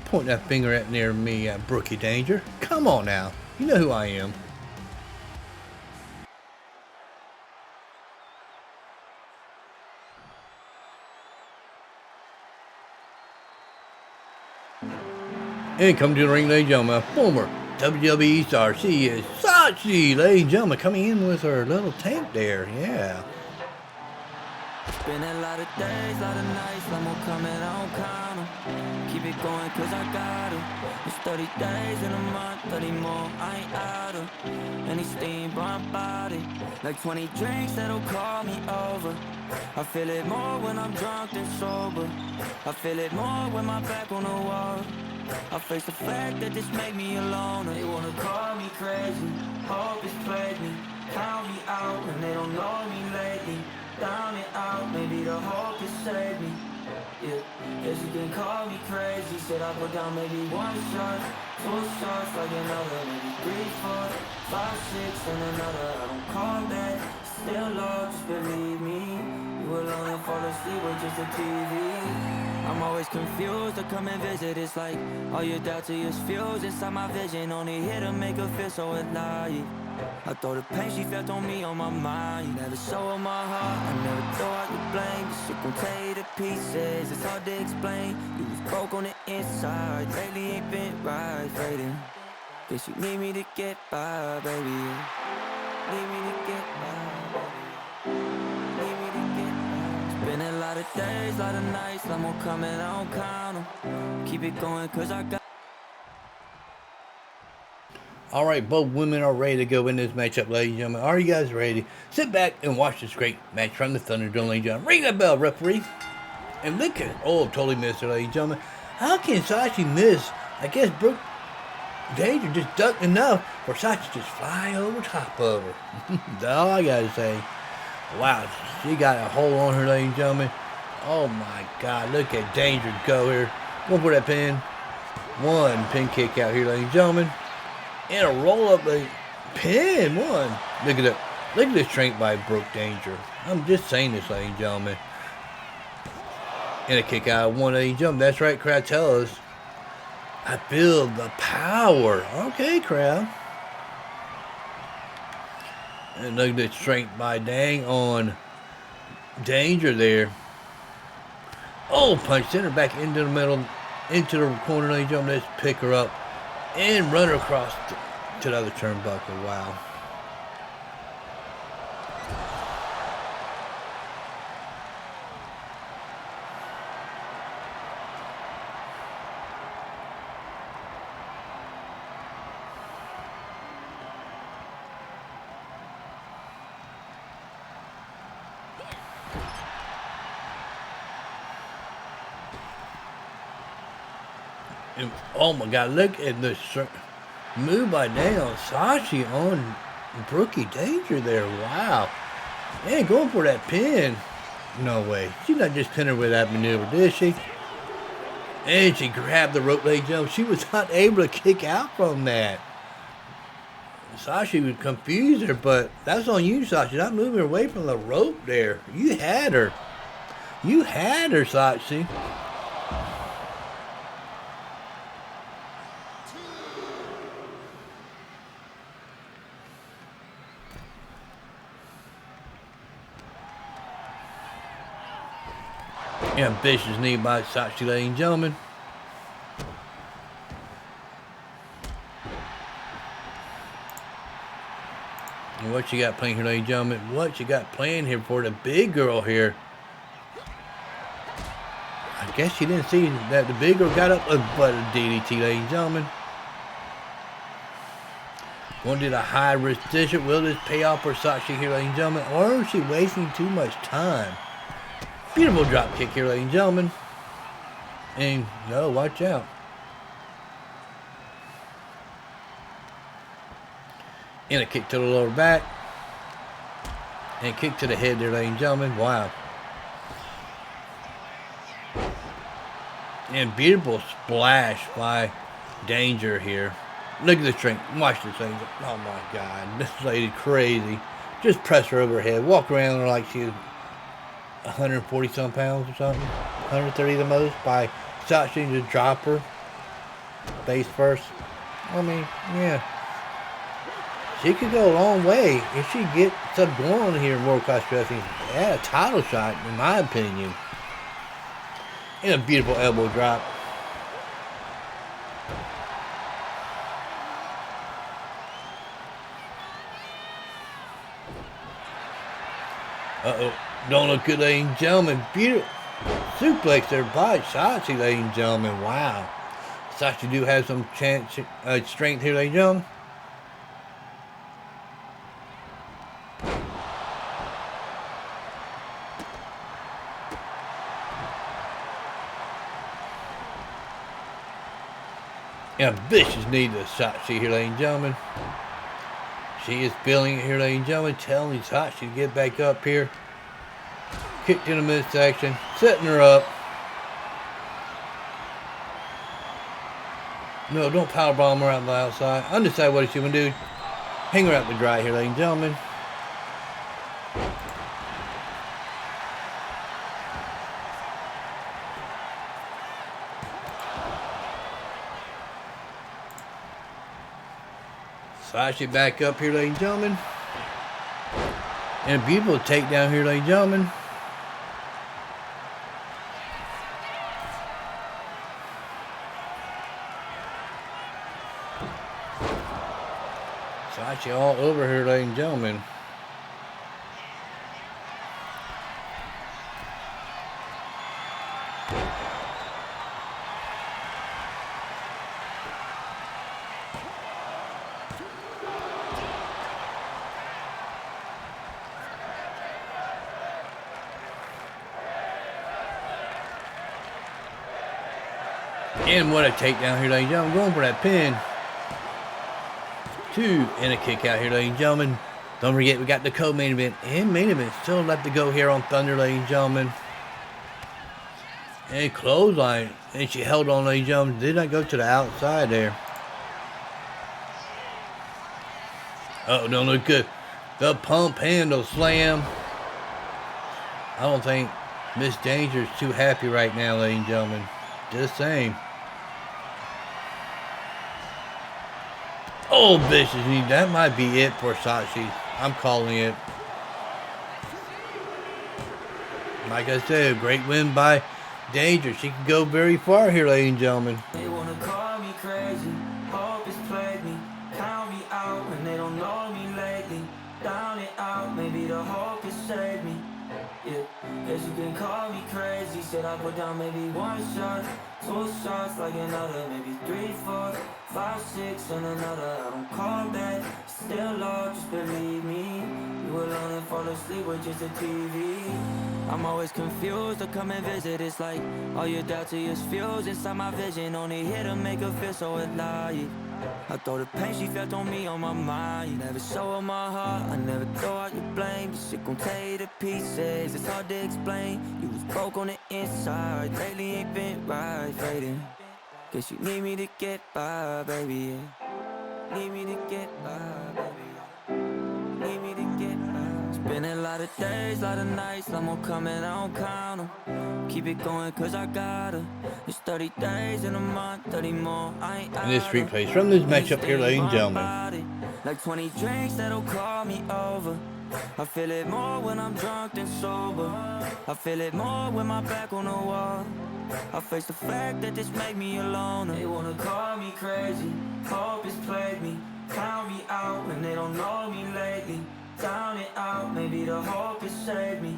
Point that finger at near me, Brookie Danger. Come on now. You know who I am. And come to the ring, ladies and gentlemen, former WWE star. She is Shotzi, ladies and gentlemen, coming in with her little tank there. Yeah. Been a lot of days, lot of nights, I'm gonna come and I don't count 'em. Keep it going cause I got it. It's 30 days in a month, 30 more, I ain't out of any steam, but I'm about it. Like 20 drinks that'll call me over. I feel it more when I'm drunk than sober. I feel it more when my back on the wall. I face the fact that this make me alone. They wanna call me crazy, hope it's played me. Count me out when they don't know me lately. Down and out, maybe the hope has saved me. Yeah, guess you can call me crazy. Said I put down maybe 1 shot, 2 shots, like another, maybe 3, 4, 5, 6, and another. I don't call that, still love, just believe me. You alone and fall asleep with just a TV. I'm always confused to come and visit. It's like all your doubts are just fused inside my vision. Only here to make her feel so alive. I thought the pain she felt on me, on my mind. Never show her my heart, I never thought I could blame. This shit gon' tear you to pieces, it's hard to explain. You was broke on the inside, lately ain't been right, fading. Guess you need me to get by, baby. Need me to get by, baby. Need me to get by. It's been a lot of days, lot of nights, lot more coming, I don't count 'em. Keep it going, cause I got. Alright, both women are ready to go in this matchup, ladies and gentlemen. Are you guys ready? Sit back and watch this great match from the Thunderdome, ladies and gentlemen. Ring that bell, referee. And look at it. Oh, totally missed it, ladies and gentlemen. How can Sachi miss? I guess Brooke Danger just ducked enough for Sachi to just fly over top of her. That's all I gotta say. Wow, she got a hold on her, ladies and gentlemen. Oh my God, look at Danger go here. Going for that pin. One pin kick out here, ladies and gentlemen. And a roll up a pin. One. Look at that. Look at this strength by Brooke Danger. I'm just saying this, ladies and gentlemen. And a kick out of one, ladies and gentlemen. That's right, crowd. Tell us. I feel the power. Okay, crowd. And look at this strength by dang on Danger there. Oh, punch center back into the middle, into the corner, ladies and gentlemen. Let's pick her up and run her across to the other turnbuckle. Wow. And, oh my God, look at the move by Daniel Sachi on Brookie Danger there. Wow. And going for that pin. No way. She's not just pinning her with that maneuver, did she? And she grabbed the rope, ladies and gentlemen. She was not able to kick out from that. Sachi would confuse her, but that's on you, Sachi. Not moving away from the rope there. You had her. You had her, Sachi. Ambitious knee by Sachi, ladies and gentlemen. And what you got playing here, ladies and gentlemen? What you got playing here for the big girl here? I guess you didn't see that the big girl got up a butt of DDT, ladies and gentlemen. One did a high risk decision. Will this pay off for Sachi here, ladies and gentlemen? Or is she wasting too much time? Beautiful drop kick here, ladies and gentlemen. And no, watch out. And a kick to the lower back. And a kick to the head there, ladies and gentlemen. Wow. And beautiful splash by Danger here. Look at the strength. Watch this thing. Oh my God. This lady crazy. Just press her over her head. Walk around her like she's 140 some pounds or something, 130 the most, by Sachi to drop her face first. I mean, yeah, she could go a long way if she gets up going here in World Class Wrestling. Yeah, a title shot, in my opinion. And a beautiful elbow drop. Uh-oh. Don't look good, ladies and gentlemen. Beautiful suplex there by Sachi, ladies and gentlemen. Wow. Sachi do have some chance, strength here, ladies and gentlemen. And a vicious knee to Sachi here, ladies and gentlemen. She is feeling it here, ladies and gentlemen. Telling Sachi to get back up here. Kick to the midsection, setting her up. No, don't power bomb her out on the outside. Undecide what she's going to do. Hang her out to dry here, ladies and gentlemen. Slash it back up here, ladies and gentlemen. And a beautiful takedown here, ladies and gentlemen. Slash it all over here, ladies and gentlemen. And what a takedown here, ladies and gentlemen. Going for that pin. 2 and a kick out here, ladies and gentlemen. Don't forget, we got the co-main event and main event still left to go here on Thunder, ladies and gentlemen. And clothesline. And she held on, ladies and gentlemen. Did not go to the outside there. Oh, don't look good. The pump handle slam. I don't think Miss Danger is too happy right now, ladies and gentlemen. Just saying. Oh, vicious knee. That might be it for Shotzi. I'm calling it. Like I said, a great win by Danger. She can go very far here, ladies and gentlemen. They wanna call me crazy, hope it's played me, count me out when they don't know me lately. Down and out, maybe the hope has saved me. Yeah, guess you can call me crazy. Said I put down maybe 1 shot, 2 shots like another, maybe 3, 4, 5, 6 and another. I don't call back, still love, just believe me. You alone and fall asleep with just a TV. I'm always confused to come and visit. It's like all your doubts are just fused inside my vision. Only here to make her feel so alive. I throw the pain she felt on me on my mind. Never show her my heart, I never throw out your blame. This shit gon' tear you to pieces, it's hard to explain. You was broke on the inside, lately ain't been right, fading. Guess you need me to get by, baby, yeah. Need me to get by, baby. Need me to get by. It's been a lot of days, lot of nights, I'm gonna come and I don't count them. Keep it going cause I gotta. It's 30 days in a month, 30 more. I ain't And this replays from this matchup here, ladies and gentlemen. Like 20 drinks that'll call me over. I feel it more when I'm drunk than sober. I feel it more when my back on the wall. I face the fact that this make me alone. They wanna call me crazy, hope it's played me, count me out when they don't know me lately. Down and out, maybe the hope has saved me.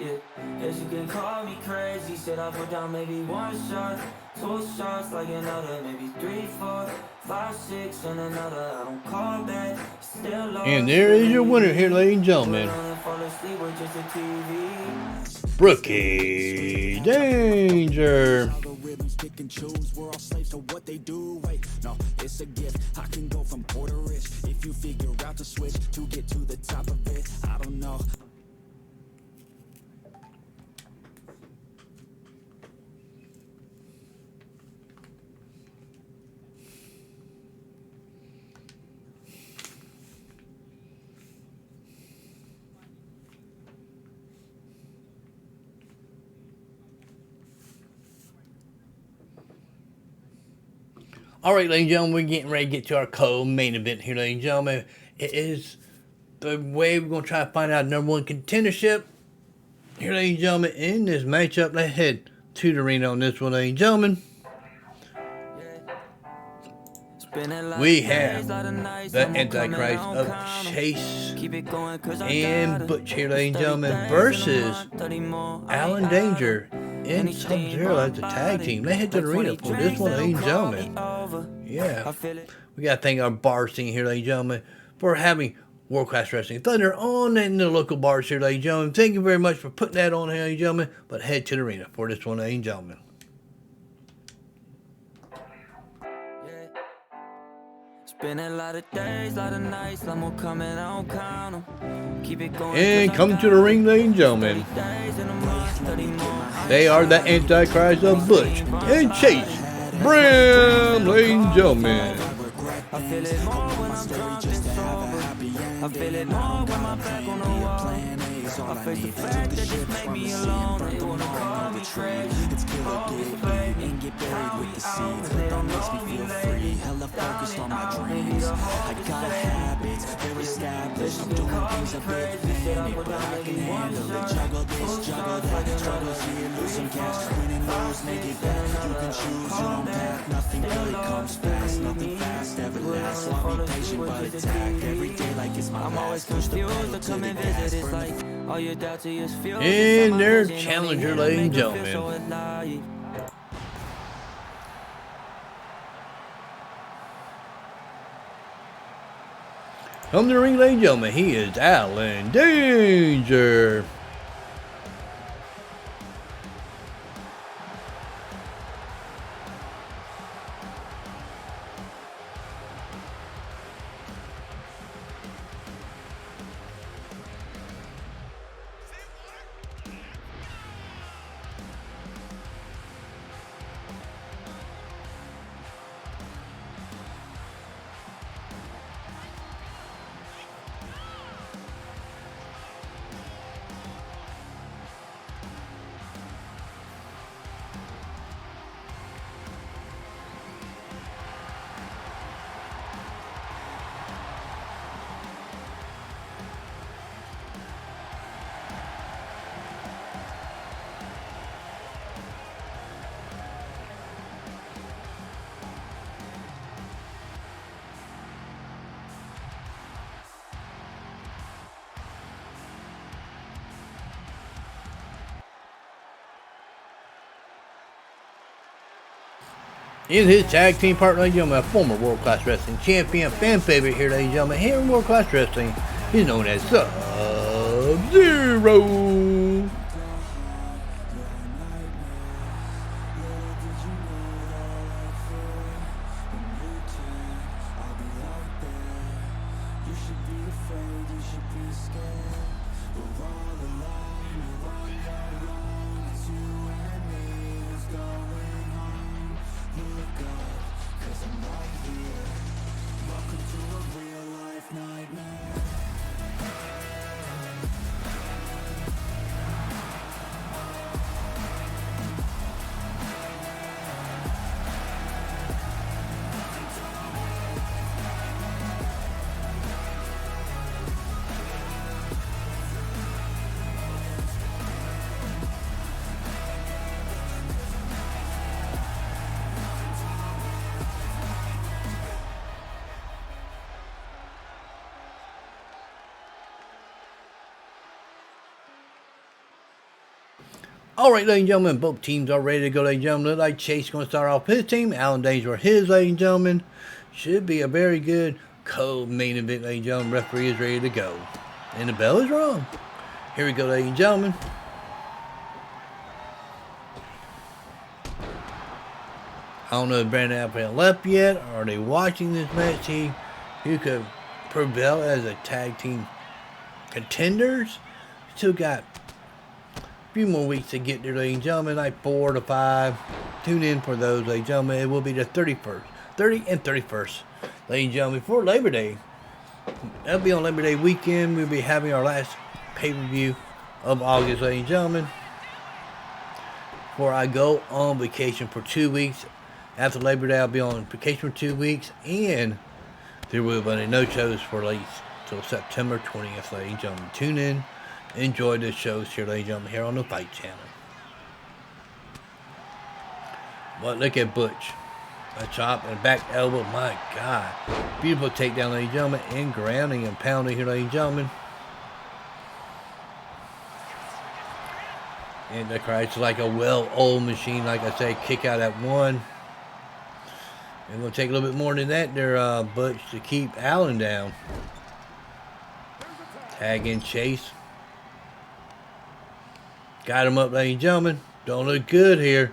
Yeah, guess you can call me crazy. Said I put down maybe 1 shot, 2 shots like another, maybe 3, 4, 5, 6 and another. I don't call back, still love. And there is your winner here, ladies and gentlemen. Brooke Danger. Pick and choose, we're all slaves to what they do. Wait, no, it's a gift. I can go from poor to rich if you figure out the switch to get to the top of it. I don't know. All right, ladies and gentlemen, we're getting ready to get to our co-main event here, ladies and gentlemen. It is the way we're going to try to find out #1 contendership here, ladies and gentlemen, in this matchup. Let's head to the arena on this one, ladies and gentlemen. We have the Antichrist of Chase and Butch here, ladies and gentlemen, versus Alan Danger and Sub-Zero as a tag team. Let's head to the arena for this one, ladies and gentlemen. Yeah, we got to thank our bar scene here, ladies and gentlemen, for having World Class Wrestling Thunder on in the local bars here, ladies and gentlemen. Thank you very much for putting that on here, ladies and gentlemen. But head to the arena for this one, ladies and gentlemen. Been a lot of days, lot of nights, I'm gonna come and I don't count them. Keep it going. And come to the ring, ladies and gentlemen. They are the Antichrist of Butch and Chase Bram, ladies and gentlemen. I feel it more when I'm drunk and sober. I feel it more when my back on the wall. I face the fact that just made me alone. They wanna call me crazy, call me baby, and get buried with the seeds, they but that don't makes know me me feel lately. free. Hella focused on my dreams. I got habits, they're established. I'm doing things a bit panic, but I can handle it. Juggle this, juggle that. Struggles here, lose some cash, win and lose, make it back. You can choose your own path. Nothing good comes fast, nothing fast ever lasts. So I'll be patient but attack every day like it's my last. Push the pedal to the gas, burn the all you doubt to is fuel. And their challenger, ladies and gentlemen. Come to the ring, ladies and gentlemen. He is Alan Danger. In his tag team partner, ladies and gentlemen, a former World Class Wrestling champion, fan favorite here, ladies and gentlemen, here in World Class Wrestling, he's known as Sub-Zero. Alright, ladies and gentlemen, both teams are ready to go, ladies and gentlemen. Looks like Chase is going to start off his team. Alan Danger his, ladies and gentlemen. Should be a very good co-main event, ladies and gentlemen. Referee is ready to go. And the bell is rung. Here we go, ladies and gentlemen. I don't know if Brandon Alpha left yet. Are they watching this match? Who could prevail as a tag team contenders? Still got few more weeks to get there, ladies and gentlemen, like 4 to 5. Tune in for those, ladies and gentlemen. It will be the 30th and 31st, ladies and gentlemen, before Labor Day. That'll be on Labor Day weekend. We'll be having our last pay-per-view of August, ladies and gentlemen, before I go on vacation for 2 weeks. After Labor Day, I'll be on vacation for 2 weeks, and there will be no shows for at least till September 20th, ladies and gentlemen. Tune in. Enjoy the shows here, ladies and gentlemen, here on the Fight Channel. But look at Butch. A chop and back elbow. My God. Beautiful takedown, ladies and gentlemen. And grounding and pounding here, ladies and gentlemen. And the crowd's like a well-oiled machine. Like I say, kick out at one. And we'll take a little bit more than that there, Butch, to keep Allen down. Tag in Chase. Got him up, ladies and gentlemen. Don't look good here.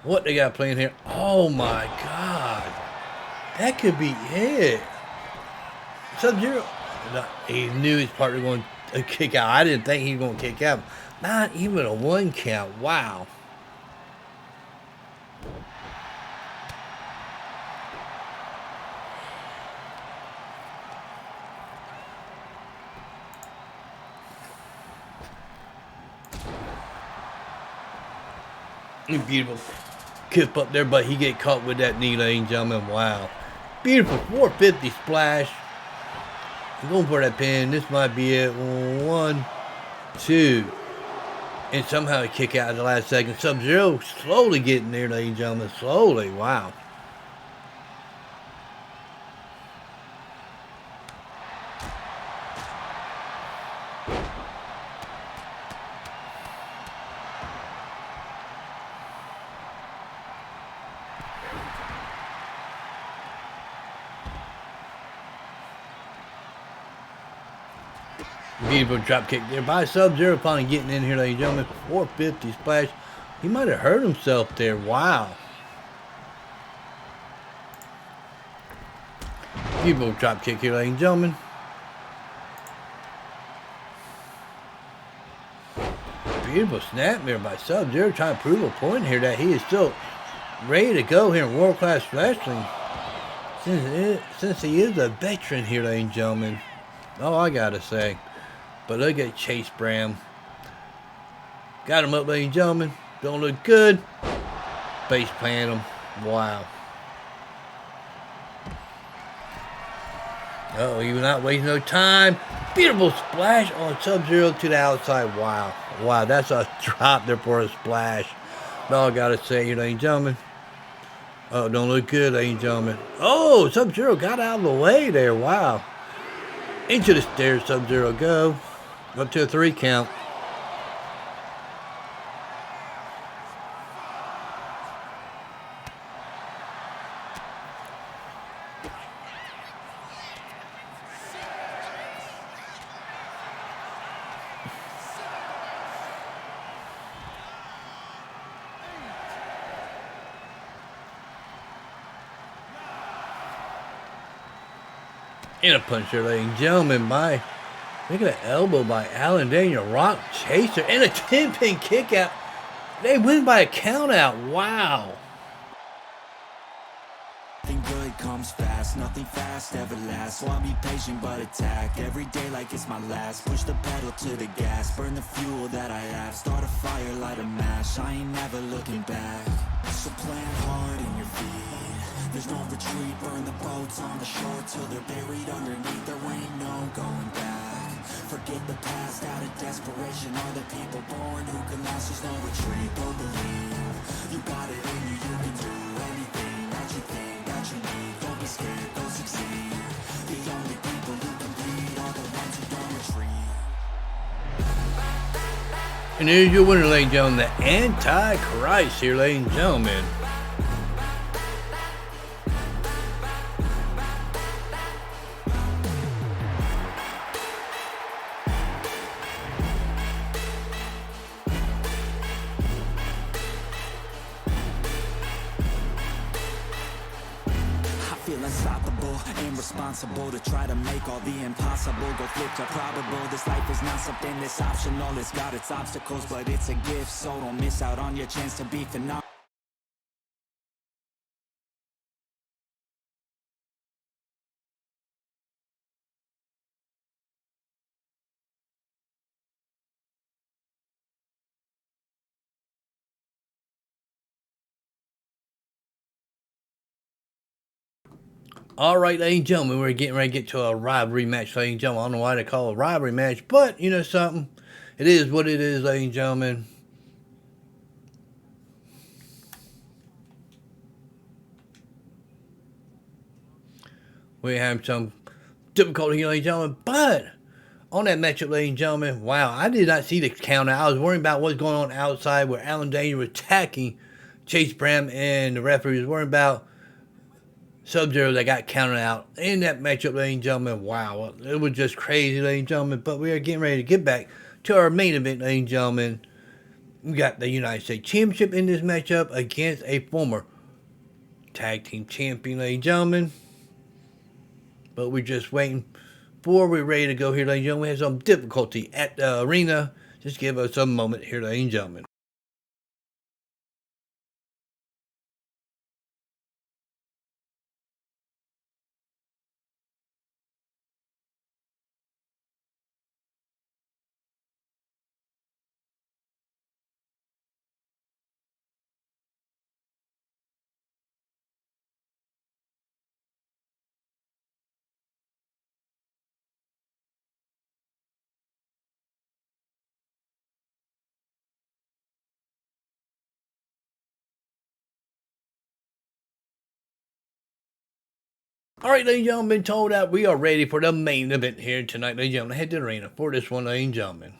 What they got playing here? Oh my God. That could be it. Sub-Zero. He knew his partner was going to kick out. I didn't think he was going to kick out. Not even a 1 count. Wow. Beautiful kip up there, but he get caught with that knee, ladies and gentlemen. Wow. Beautiful 450 splash. I'm going for that pin. This might be it. 1, 2. And somehow a kick out at the last second. Sub-Zero slowly getting there, ladies and gentlemen. Slowly. Wow. Beautiful drop kick there by Sub-Zero, finally getting in here, ladies and gentlemen. 450 splash. He might have hurt himself there. Wow. Beautiful drop kick here, ladies and gentlemen. Beautiful snap there by Sub-Zero, trying to prove a point here that he is still ready to go here in world-class wrestling. Since he is a veteran here, ladies and gentlemen. All I gotta say. But look at Chase Bram. Got him up, ladies and gentlemen. Don't look good. Face plant him. Wow. Uh-oh, you're not wasting no time. Beautiful splash on Sub-Zero to the outside. Wow. Wow, that's a drop there for a splash. All I gotta say here, ladies and gentlemen. Oh, don't look good, ladies and gentlemen. Oh, Sub-Zero got out of the way there. Wow. Into the stairs, Sub-Zero go. Up to a 3 count. And a punch there, ladies and gentlemen, by, look at the elbow by Alan Daniel, Rock Chaser, and a 10-pin kick out. They win by a count out. Wow. Nothing good comes fast, nothing fast ever lasts. So I'll be patient but attack every day like it's my last. Push the pedal to the gas, burn the fuel that I have. Start a fire, light a match, I ain't never looking back. So plant hard in your feet. There's no retreat, burn the boats on the shore till they're buried underneath. There ain't no going back. Forget the past, out of desperation are the people born who can last. There's no retreat, don't believe. You got it in you, you can do anything that you think that you need. Don't be scared, go succeed. The only people who compete are the ones who don't retreat. And here's your winner, ladies and gentlemen, the Antichrist here, ladies and gentlemen. Unstoppable, irresponsible to try to make all the impossible go flip to probable. This life is not something that's optional. It's got its obstacles, but it's a gift. So don't miss out on your chance to be phenomenal. All right, ladies and gentlemen, we're getting ready to get to a rivalry match, ladies and gentlemen. I don't know why they call it a rivalry match, but you know something? It is what it is, ladies and gentlemen. We have some difficulty here, ladies and gentlemen, but on that matchup, ladies and gentlemen, wow, I did not see the count out. I was worrying about what's going on outside where Alan Daniel was attacking Chase Bram, and the referee was worrying about Sub-Zero that got counted out in that matchup, ladies and gentlemen. Wow, it was just crazy, ladies and gentlemen. But we are getting ready to get back to our main event, ladies and gentlemen. We got the United States Championship in this matchup against a former tag team champion, ladies and gentlemen. But we're just waiting for we're ready to go here, ladies and gentlemen. We have some difficulty at the arena. Just give us a moment here, ladies and gentlemen. Alright, ladies and gentlemen, been told that we are ready for the main event here tonight, ladies and gentlemen. Head to the arena for this one, ladies and gentlemen.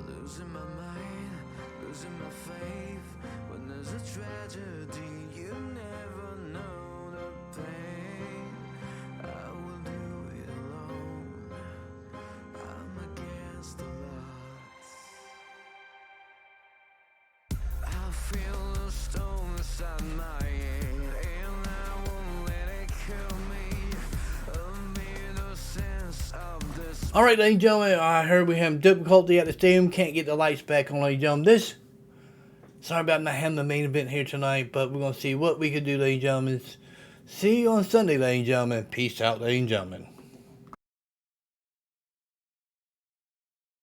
Losing my mind, losing my faith. When there's a tragedy, you never know the pain. I will do it alone. I'm against the odds. I feel a stone inside my head, and I won't let it kill me. I've made no sense of this. Alright, ladies and gentlemen, I heard we have difficulty at the stadium. Can't get the lights back on, ladies and gentlemen. Sorry about not having the main event here tonight, but we're going to see what we can do, ladies and gentlemen. See you on Sunday, ladies and gentlemen. Peace out, ladies and gentlemen.